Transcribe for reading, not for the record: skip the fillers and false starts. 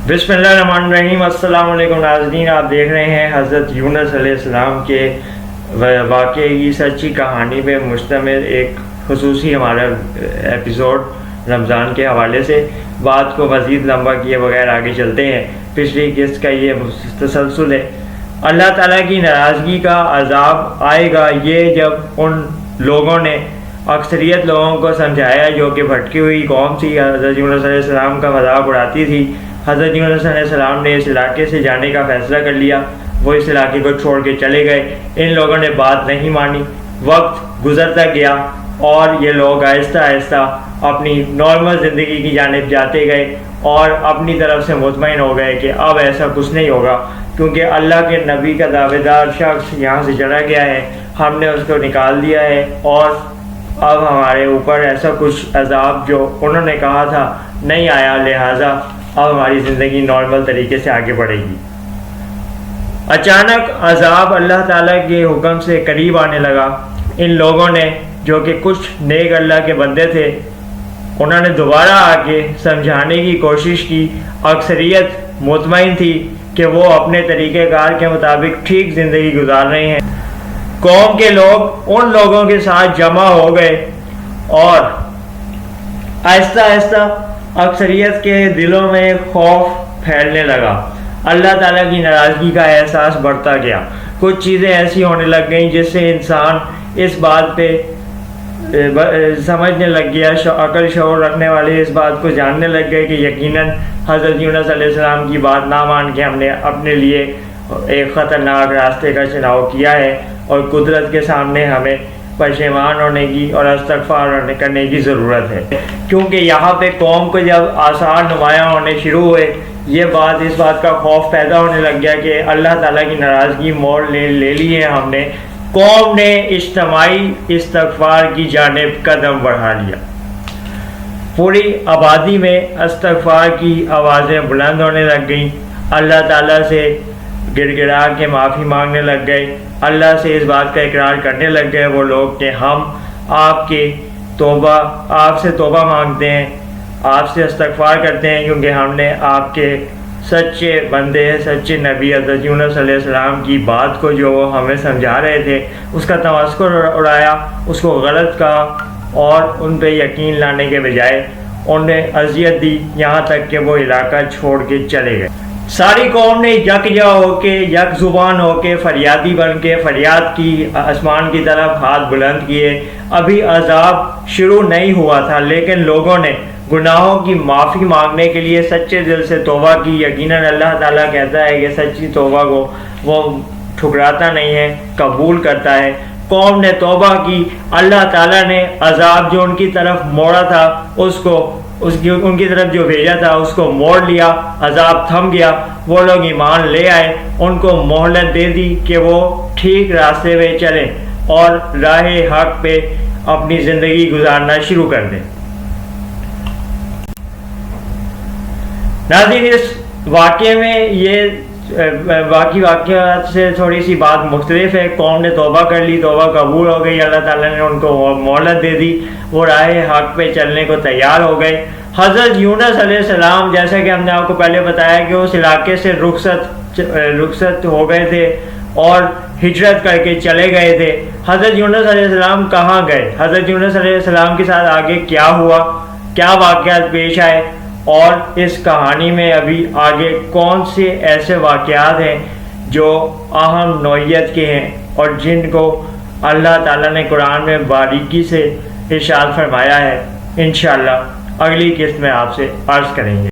बिस्मिल्लाहिर्रहमानिर्रहीम। अस्सलाम वालेकुम नाज़रीन, आप देख रहे हैं हज़रत यूनुस अलैहिस्सलाम के वाक़े की सच्ची कहानी पे मुश्तमिल एक खुसूसी हमारा एपिसोड रमज़ान के हवाले से। बात को मज़ीद लंबा किए बगैर आगे चलते हैं। पिछली किस्त का ये तसलसल है। अल्लाह ताला की नाराज़गी का अज़ाब आएगा ये जब उन लोगों ने अक्सरियत लोगों को समझाया जो कि भटकी हुई कौम थी, हज़रत यूनुस अलैहिस्सलाम का मज़ाक उड़ाती थी। हज़रत यूनुस अलैहिस्सलाम ने इस इलाके से जाने का फ़ैसला कर लिया। वो इस इलाके को छोड़ के चले गए। इन लोगों ने बात नहीं मानी। वक्त गुजरता गया और ये लोग आहिस्ता आहिस्ता अपनी नॉर्मल ज़िंदगी की जानिब जाते गए और अपनी तरफ से मुतमईन हो गए कि अब ऐसा कुछ नहीं होगा, क्योंकि अल्लाह के नबी का दावेदार शख्स यहाँ से चला गया है, हमने उसको निकाल दिया है और अब हमारे ऊपर ऐसा कुछ अजाब जो उन्होंने कहा था नहीं आया, लिहाजा अब हमारी ज़िंदगी नॉर्मल तरीके से आगे बढ़ेगी। अचानक अजाब अल्लाह ताला के हुक्म से करीब आने लगा। इन लोगों ने जो कि कुछ नेक अल्लाह के बंदे थे, उन्होंने दोबारा आके समझाने की कोशिश की। अक्सरियत मुतमईन थी कि वो अपने तरीक़ेकार के मुताबिक ठीक ज़िंदगी गुजार रहे हैं। कौम के लोग उन लोगों के साथ जमा हो गए और आहिस्ता आहिस्ता अक्सरियत के दिलों में खौफ फैलने लगा। अल्लाह ताला की नाराज़गी का एहसास बढ़ता गया। कुछ चीज़ें ऐसी होने लग गईं जिससे इंसान इस बात पे समझने लग गया, अकल शऊर रखने वाले इस बात को जानने लग गए कि यकीनन हज़रत यूनुस अलैहिस्सलाम की बात ना मान के हमने अपने लिए एक ख़तरनाक रास्ते का चुनाव किया है और कुदरत के सामने हमें पशेमान होने की और इस्तग़फ़ार करने की ज़रूरत है। क्योंकि यहाँ पे कौम को जब आसार नुमायाँ होने शुरू हुए, ये बात इस बात का खौफ पैदा होने लग गया कि अल्लाह ताला की नाराज़गी मोड़ ले ली है हमने। कौम ने इज्तिमाई इस्तग़फ़ार की जानिब कदम बढ़ा लिया। पूरी आबादी में इस्तग़फ़ार की आवाज़ें बुलंद होने लग गईं। अल्लाह ताला से गिड़गिड़ा के माफ़ी मांगने लग गए। अल्लाह से इस बात का इकरार करने लग गए वो लोग कि हम आपसे तौबा मांगते हैं, आपसे इस्तग़फ़ार करते हैं, क्योंकि हमने आपके सच्चे बंदे सच्चे नबी हज़रत यूनुस अलैहिस्सलाम की बात को जो वो हमें समझा रहे थे उसका तमस्खुर उड़ाया, उसको गलत कहा और उन पे यकीन लाने के बजाय उन्हें अज़ियत दी, यहाँ तक कि वो इलाका छोड़ के चले गए। सारी कौम ने यकजा होके यक ज़ुबान होके फरियादी बन के फरियाद की, आसमान की तरफ हाथ बुलंद किए। अभी अजाब शुरू नहीं हुआ था, लेकिन लोगों ने गुनाहों की माफ़ी मांगने के लिए सच्चे दिल से तौबा की। यकीनन अल्लाह ताला कहता है कि सच्ची तौबा को वो ठुकराता नहीं है, कबूल करता है। कौम ने तौबा की। अल्लाह ताला ने अजाब जो उनकी तरफ मोड़ा था उनकी तरफ जो भेजा था उसको मोड़ लिया। अजाब थम गया। वो लोग ईमान ले आए, उनको मोहलत दे दी कि वो ठीक रास्ते में चलें और राह हक पे अपनी ज़िंदगी गुजारना शुरू कर दें। नाज़रीन, इस वाक़े में ये बाकी वाक़यात से थोड़ी सी बात मुख्तलिफ है। कौम ने तौबा कर ली, तौबा कबूल हो गई, अल्लाह ताला ने उनको मोहलत दे दी, वो राह हक पे चलने को तैयार हो गए। हज़रत यूनुस अलैहिस्सलाम, जैसा कि हमने आपको पहले बताया कि उस इलाके से रुखसत हो गए थे और हिजरत करके चले गए थे। हज़रत यूनुस अलैहिस्सलाम कहाँ गए, हज़रत यूनुस अलैहिस्सलाम के साथ आगे क्या हुआ, क्या वाक़यात पेश आए और इस कहानी में अभी आगे कौन से ऐसे वाक़यात हैं जो अहम नौइयत के हैं और जिनको अल्लाह ताला ने कुरान में बारीकी से इरशाद फरमाया है, इंशाअल्लाह अगली किस्त में आपसे अर्ज़ करेंगे।